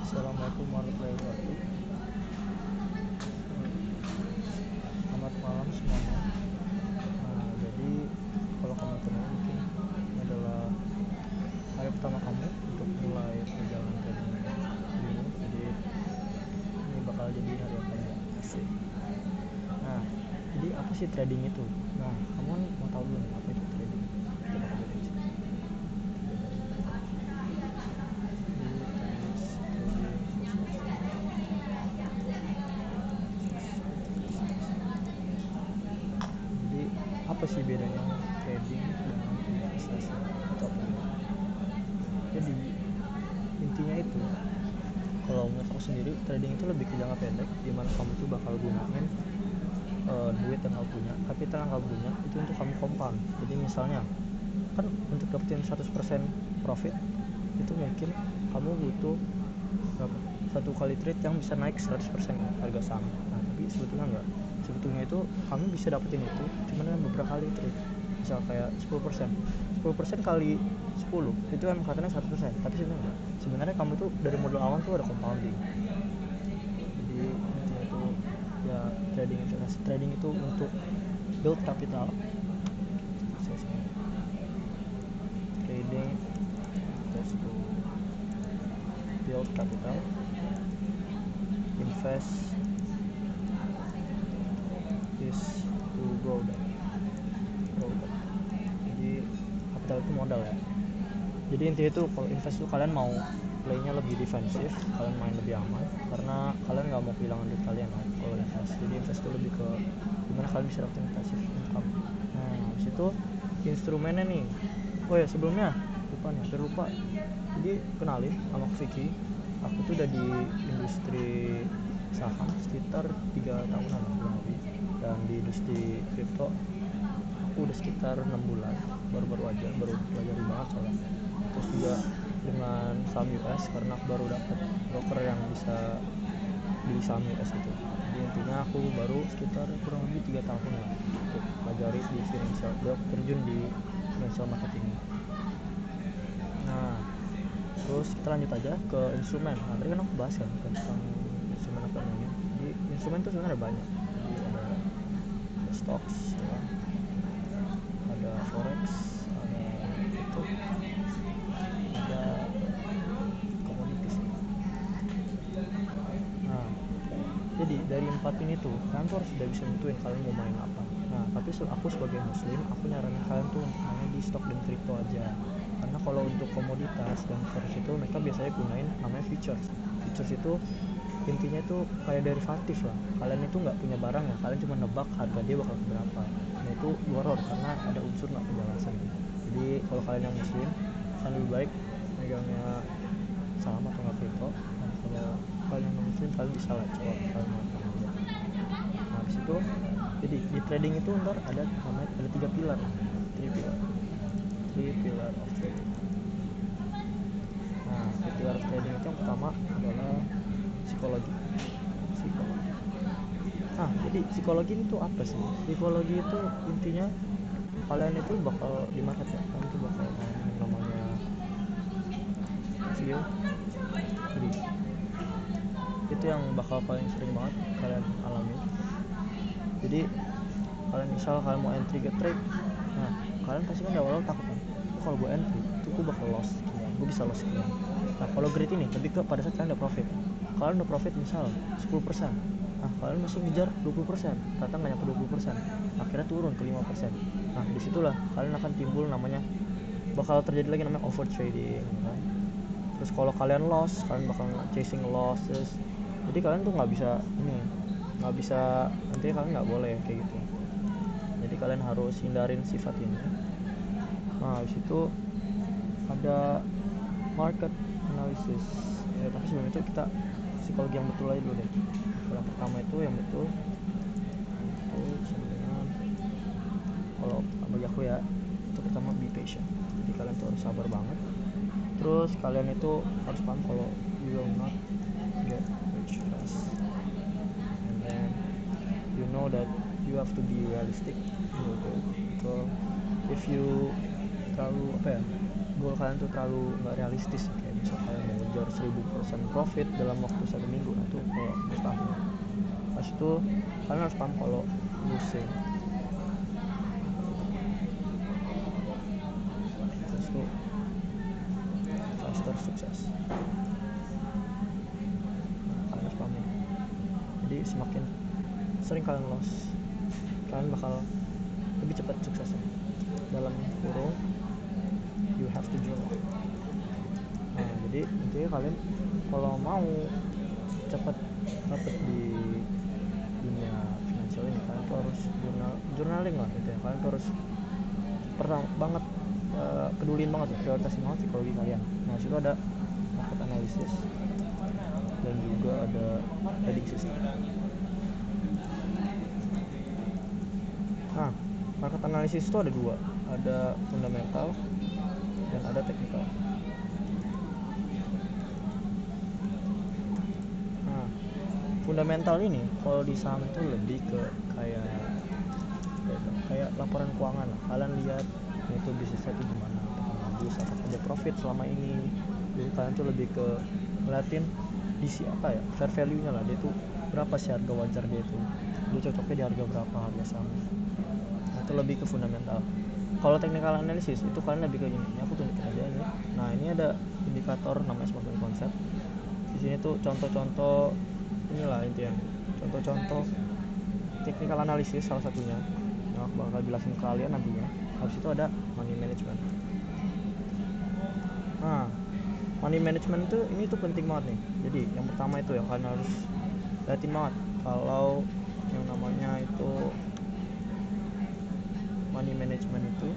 Assalamualaikum warahmatullahi wabarakatuh. Selamat malam semuanya. Jadi kalau kamu kenal mungkin ini adalah hari pertama kamu untuk mulai perjalanan trading ini. Jadi ini bakal jadi hari yang paling asik. Jadi apa sih trading itu? Kamu mau tahu dulu nih apa itu trading? Kita bakal belajar di sini. Jadi apa sih bedanya trading dengan investasi atau apa gitu? Jadi intinya itu kalau menurut aku sendiri trading itu lebih ke jangka pendek, dimana kamu tuh bakal gunain duit yang kamu punya, kapital yang kamu punya itu untuk kamu compound. Jadi misalnya kan untuk dapetin 100% profit itu mungkin kamu butuh berapa? Satu kali trade yang bisa naik 100% harga saham. Tapi sebetulnya enggak. Sebetulnya itu kamu bisa dapetin itu cuma dengan beberapa kali trade. Misal kayak 10%. 10% kali 10 itu emang katanya 100%, tapi sebenarnya enggak. Sebenarnya kamu tuh dari modal awal tuh ada compounding. Jadi intinya itu ya trading investasi. Trading itu untuk build capital. Trading is to build capital. Invest is to grow that. Jadi capital itu modal ya. Jadi intinya itu kalau invest itu kalian mau playnya lebih defensif, kalian main lebih aman karena kalian nggak mau kehilangan duit kalian kan kalau invest. Jadi invest itu lebih ke gimana kalian bisa dapetin passive income. Habis itu instrumennya nih. Oh ya sebelumnya hampir lupa. Jadi kenalin, nama aku Vicky. Aku tuh udah di industri saham sekitar 3 tahunan lah kurang lebih. Dan di industri crypto aku udah sekitar 6 bulan, baru aja, baru pelajari banget soalnya. Terus juga dengan saham US karena aku baru dapat broker yang bisa beli saham US itu. Jadi intinya aku baru sekitar kurang lebih 3 tahun lah untuk pelajari di financial, terjun di financial marketing. Terus kita lanjut aja ke instrumen. Tadi kan aku bahas kan tentang instrumen apa namanya. Jadi instrumen itu sebenarnya banyak. Jadi ada stocks, ya, ada forex, ada crypto, ada commodities. Jadi dari 4 ini tuh kalian tuh harus udah bisa nentuin kalian mau main apa. Tapi aku sebagai muslim, aku nyaranin kalian tuh untuk main di stock dan crypto aja. Karena kalau untuk komoditas dan forex itu mereka biasanya gunain namanya futures. Futures itu intinya tuh kayak derivatif lah. Kalian itu nggak punya barang ya, kalian cuma nebak harga dia bakal berapa. Itu horor karena ada unsur nggak kejelasan gitu. Jadi kalau kalian yang muslim, kalian lebih baik megangnya saham atau nggak crypto. Dan kalau kalian yang muslim, kalian bisa lah coba kalian makan aja. Habis itu jadi di trading itu ntar ada namanya ada 3 pilar namanya. 3 pillar of trading. 3 pillar of trading itu yang pertama adalah psikologi. Jadi psikologi itu apa sih? Psikologi itu intinya kalian itu bakal di market ya, kalian itu bakal ngalamin namanya fear, greed. Itu yang bakal paling sering banget kalian alami. Jadi kalian misal kalian mau entry ke trade, kalian pasti kan awal takut kan, kalau gue entry itu gue bakal loss sekian, gue bisa loss sekian. Kalau greed ini lebih ke pada saat kalian udah profit. Kalian udah profit misal 10%, kalian masih ngejar 20%, ternyata nggak nyampe 20%, akhirnya turun ke 5%. Disitulah kalian akan timbul namanya, bakal terjadi lagi namanya over trading kan. Terus kalau kalian loss, kalian bakal chasing losses. Jadi kalian tuh nggak bisa nanti kalian nggak boleh kayak gitu. Jadi kalian harus hindarin sifat ini. Habis itu ada market analysis ya, tapi sebelum itu kita psikologi yang betul aja dulu deh. Yang pertama itu yang betul itu sama dengan, kalau bagi aku ya, itu pertama be patient. Jadi kalian tuh harus sabar banget. Terus kalian itu harus paham kalau you will not get rich fast, and then you know that you have to be realistic in your goal. If you terlalu goal kalian tuh terlalu nggak realistis, kayak misal kalian mau ngejar 1000% profit dalam waktu 1 minggu. Nah itu kalau mustahil. Pas itu kalian harus paham kalau losing itu faster sukses. Kalian harus paham ini. Jadi semakin sering kalian loss, kalian bakal lebih cepat suksesnya. Dalam kurung you have to draw. Nah jadi intinya kalian kalau mau cepat dapet di dunia finansial ini, kalian tuh harus journaling lah gitu ya. Kalian tuh harus pertama banget peduliin banget ya, prioritasin banget psikologi kalian. Nah situ ada market analysis dan juga ada trading system. Nah market analysis itu ada dua, ada fundamental dan ada technical. Nah fundamental ini kalau di saham itu lebih ke kayak laporan keuangan lah. Kalian lihat itu bisnisnya tuh gimana, apakah bagus, apakah ada profit selama ini. Jadi kalian tuh lebih ke ngeliatin isi apa ya, fair value nya lah, dia tuh berapa sih harga wajar dia cocoknya di harga berapa harga saham. Nah itu lebih ke fundamental. Kalau technical analysis itu kalian lebih ke ini aku tunjukin aja ini. Nah ini ada indikator namanya smart money concept. Di sini tuh contoh-contoh inilah intinya, contoh-contoh technical analysis salah satunya yang aku bakal jelasin ke kalian nantinya. Habis itu ada money management. Nah money management ini tuh penting banget nih. Jadi yang pertama itu yang kalian harus liatin banget, kalau yang namanya itu money management itu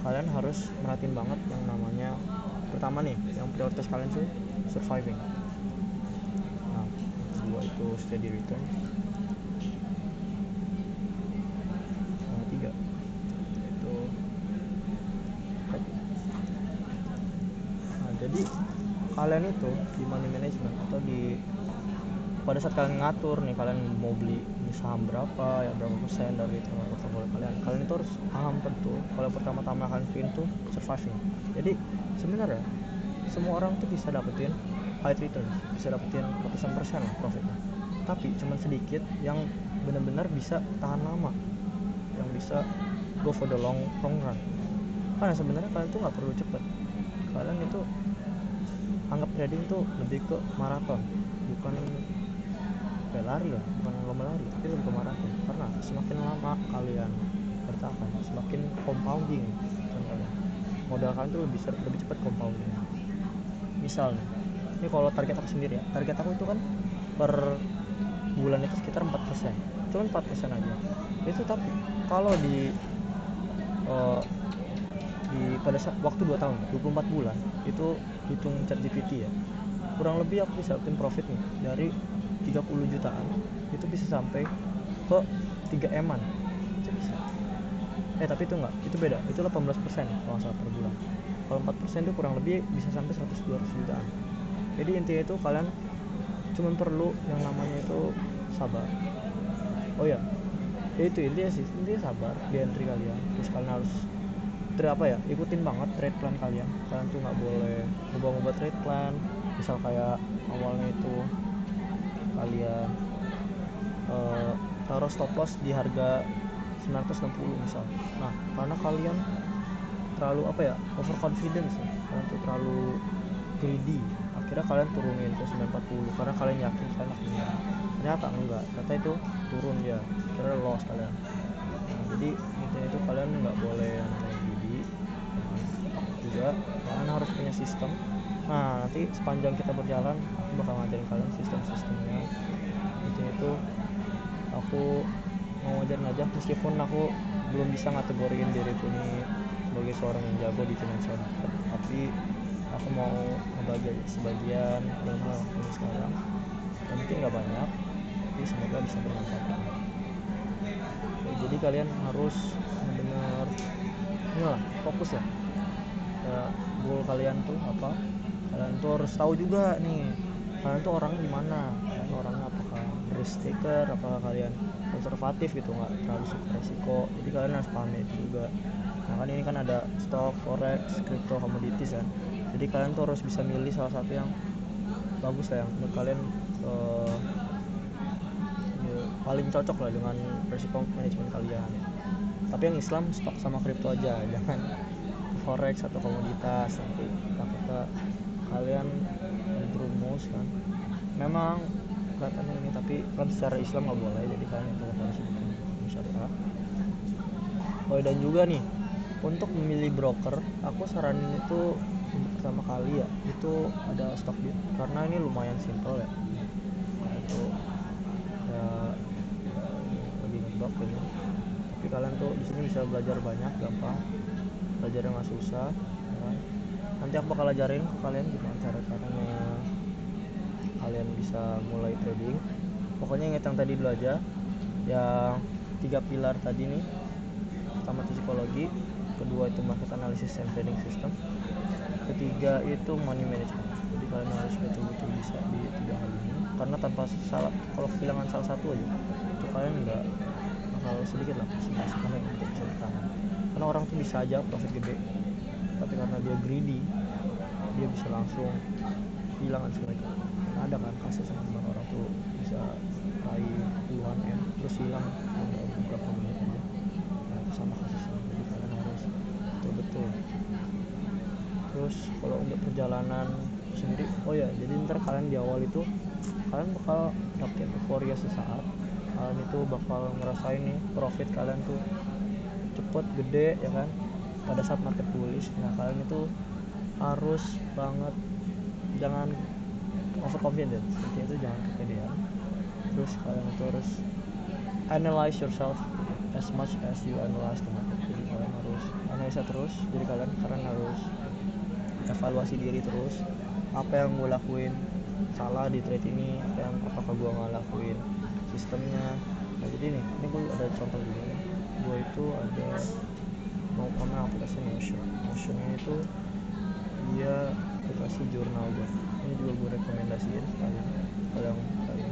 kalian harus merhatiin banget yang namanya pertama nih, yang prioritas kalian tuh surviving. Nah kedua itu steady return. Yang ketiga itu profit. Nah jadi kalian itu di money management atau di pada saat kalian ngatur nih, kalian mau beli saham berapa ya, berapa persen dari portofolio kalian itu harus paham betul kalau pertama-tama kalian pilih tuh surviving. Jadi sebenarnya semua orang tuh bisa dapetin high return, bisa dapetin ratusan persen lah profitnya, tapi cuman sedikit yang benar-benar bisa tahan lama, yang bisa go for the long run. Karena sebenarnya kalian tuh nggak perlu cepet, kalian itu anggap trading tuh lebih ke maraton, bukan lari lah, bukan lomba lari, tapi lebih ke maraton. Karena semakin lama kalian bertahan, semakin compounding kan kalian, modal kalian tuh lebih cepat compounding. Misal nih, ini kalau target aku sendiri ya, target aku itu kan per bulan itu sekitar 4%, cuman 4% aja itu. Tapi kalau di pada saat waktu 2 tahun 24 bulan itu hitung ChatGPT ya, kurang lebih aku bisa dapetin profit nih dari 30 jutaan itu bisa sampai ke 3M-an itu bisa. Tapi itu enggak, itu beda, itu 18% kalau nggak salah per bulan. Kalau 4% itu kurang lebih bisa sampai 100-200 jutaan. Jadi intinya itu kalian cuma perlu yang namanya itu sabar. Oh ya, itu intinya sih, intinya sabar di entry kalian. Terus kalian harus ikutin banget trade plan kalian. Kalian tuh nggak boleh ngubah-ngubah trade plan. Misal kayak awalnya itu kalian taruh stop loss di harga 960 misal. Nah karena kalian terlalu overconfidence ya, kalian tuh terlalu greedy, akhirnya kalian turunin ke 940 karena kalian yakin kalian akan menang. Ternyata enggak, ternyata itu turun ya, akhirnya loss kalian. Nah jadi intinya itu kalian nggak boleh yang namanya greedy. Juga kalian harus punya sistem. Nah nanti sepanjang kita berjalan aku bakal ngajarin kalian sistem-sistemnya. Intinya itu aku mau ngajarin aja, meskipun aku belum bisa ngategoriin diriku ini sebagai seorang yang jago di financial market, tapi aku mau ngebagi sebagian ilmu yang aku punya sekarang, yang mungkin nggak banyak tapi semoga bisa bermanfaat. Jadi kalian harus benar-benar fokus ya, goal kalian tuh apa. Kalian tuh harus tahu juga nih, kalian tuh orangnya gimana, kalian orangnya apakah risk taker, apakah kalian konservatif gitu, nggak terlalu suka resiko. Jadi kalian harus paham itu juga. Nah kan ini kan ada stock, forex, crypto, commodities kan. Jadi kalian tuh harus bisa milih salah satu yang bagus lah, yang menurut kalian ya, paling cocok lah dengan resiko manajemen kalian. Tapi yang Islam stok sama kripto aja, jangan forex atau komoditas, nanti takutnya kalian jerumus kan. Memang kelihatannya ini, tapi kan secara Islam nggak boleh, jadi kalian tetap harus ikutin syariah. Oh, dan juga nih untuk memilih broker, aku saranin itu untuk pertama kali ya itu ada Stockbit, karena ini lumayan simple ya. Kalian tuh ya lagi ngebak ini, tapi kalian tuh di sini bisa belajar banyak, gampang, belajarnya nggak susah ya kan? Nanti aku bakal ajarin ke kalian gimana caranya kalian bisa mulai trading. Pokoknya ingat yang tadi dulu aja, yang 3 pilar tadi nih. Pertama itu psikologi, kedua itu market analysis and trading system, ketiga itu money management. Jadi kalian harus betul-betul bisa di 3 hal ini, karena tanpa salah, kalau kehilangan salah satu aja itu kalian nggak bakal sedikit lah presentasi kalian untuk bisa bertahan. Karena orang tuh bisa aja profit gede, tapi karena dia greedy, dia bisa langsung kehilangan semuanya. Karena ada kan kasus yang dimana orang tuh bisa raih puluhan M terus hilang dalam beberapa menit aja. Nah itu sama kasusnya, jadi kalian harus betul-betul. Terus kalau untuk perjalanan sendiri, oh ya, jadi ntar kalian di awal itu kalian bakal dapetin euforia sesaat. Kalian itu bakal ngerasain nih profit kalian tuh cepet gede ya kan, pada saat market bullish. Nah kalian itu harus banget jangan overconfident, intinya itu jangan kepedean. Terus kalian itu harus analyze yourself as much as you analyze the market. Jadi kalian harus analisa terus diri kalian harus evaluasi diri terus, apa yang gue lakuin salah di trade ini, apakah gue nggak lakuin sistemnya. Nah jadi ini gue ada contoh juga nih. Gue itu ada namanya aplikasi Notionnya itu dia aplikasi jurnal gue. Ini juga gue rekomendasiin sekalian kalau yang kalian.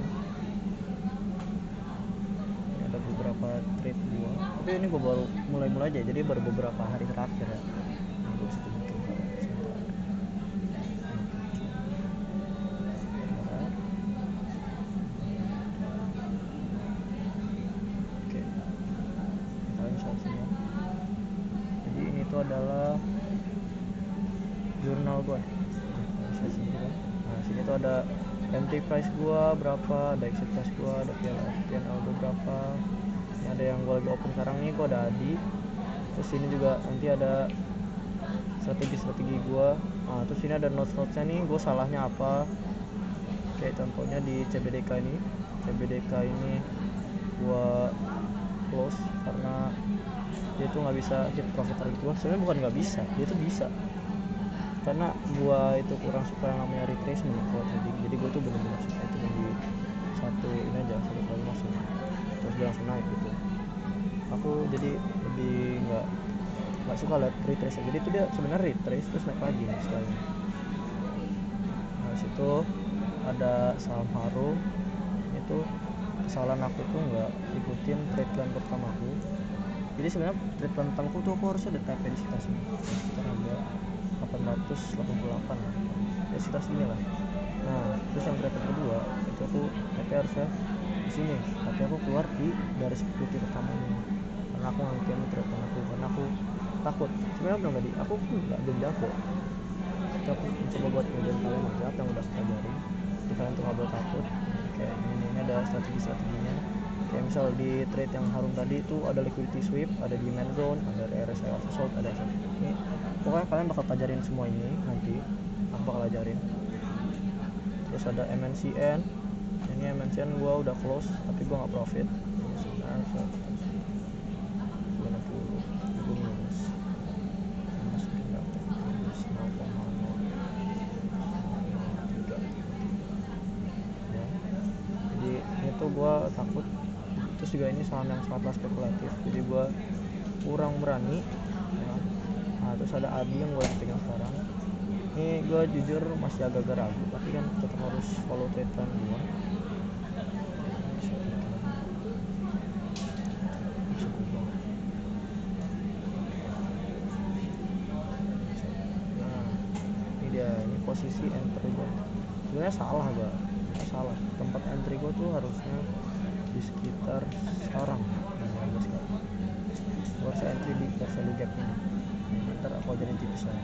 Ini ada beberapa trade gue, tapi ini gue baru mulai aja, jadi baru beberapa hari terakhir ya. Ini gue bisa tunjukin kalian sebentar. Oke, kalian bisa semua. Jadi ini tuh adalah jurnal gue. Saya sini kan. Nah sini tuh ada entry price gue berapa, ada exit price gue, ada PNL gue berapa. Ini ada yang gue lagi open sekarang nih, gue ada ADI. Terus sini juga nanti ada strategi gue. Nah terus sini ada notes-notesnya nih, gue salahnya apa. Kayak contohnya di CBDK ini gue close karena dia tuh nggak bisa hit profit target gue. Sebenarnya bukan nggak bisa, dia tuh bisa, karena gue itu kurang suka yang namanya retracement kalau trading. Jadi gue tuh bener-bener suka itu di satu ini aja, satu kali masuk terus dia langsung naik gitu. Aku jadi lebih nggak suka lihat retrace. Jadi itu dia sebenarnya retrace terus naik lagi nih sekali. Nah situ ada saham Harum. Itu kesalahan aku tuh nggak ikutin trade plan pertama aku. Jadi sebenarnya trade plan pertama aku tuh aku harusnya ada TP di sekitar sini, sekitar harga 888 lah ya, sekitar sini lah. Nah terus yang trade kedua itu aku TP harusnya di sini, tapi aku keluar di garis putih pertama ini karena aku ngikutin trade plan aku, karena aku takut. Sebenarnya belum tadi aku nggak belum jago, tapi aku mencoba buat ngajarin kalian aja apa yang udah aku pelajarin. Jadi kalian tuh nggak boleh takut. Kayak ini ada strateginya. Kayak misal di trade yang Harum tadi itu ada liquidity sweep, ada demand zone, ada RSI oversold, ada ini. Pokoknya kalian bakal pelajarin semua ini nanti. Aku bakal ajarin. Terus ada MNCN. Ini MNCN gue udah close tapi gue nggak profit. Ini sebenarnya 360 gue minus. Masukin data minus 0,03 ya. Jadi ini tuh gue takut. Terus juga ini saham yang sangatlah spekulatif, jadi gue kurang berani ya. Nah terus ada ADI yang gue pegang sekarang. Ini gue jujur masih agak ragu, tapi kan tetap harus follow trade plan gue. Nah ini posisi entry gue. Sebenarnya salah gue, salah. Tempat entry gue tuh harusnya di sekitar sekarang di gue sekarang. Gue harusnya entry di fair value gap ini. Nah, ntar aku ajarin tipis lah.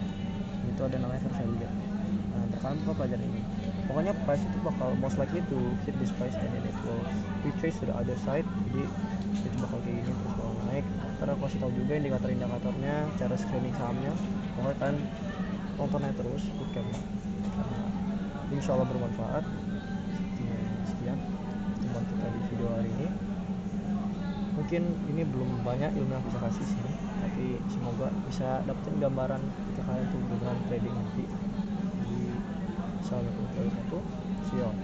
Itu ada namanya fair value gap. Nah, ntar kalian bakal pelajarin ini. Pokoknya price itu bakal most likely to hit this price and then it will retrace to the other side. Jadi itu bakal kayak gini terus bakal naik. Ntar aku kasih tahu juga indikator-indikatornya, cara screening sahamnya. Pokoknya kalian tonton aja terus bootcampnya. Insya Allah bermanfaat. Sekian teman kita di video hari ini. Mungkin ini belum banyak ilmu yang bisa kasih sini, tapi semoga bisa dapetin gambaran ketika kalian tuh beneran trading nanti. Jadi assalamualaikum warahmatullahi wabarakatuh. See you all.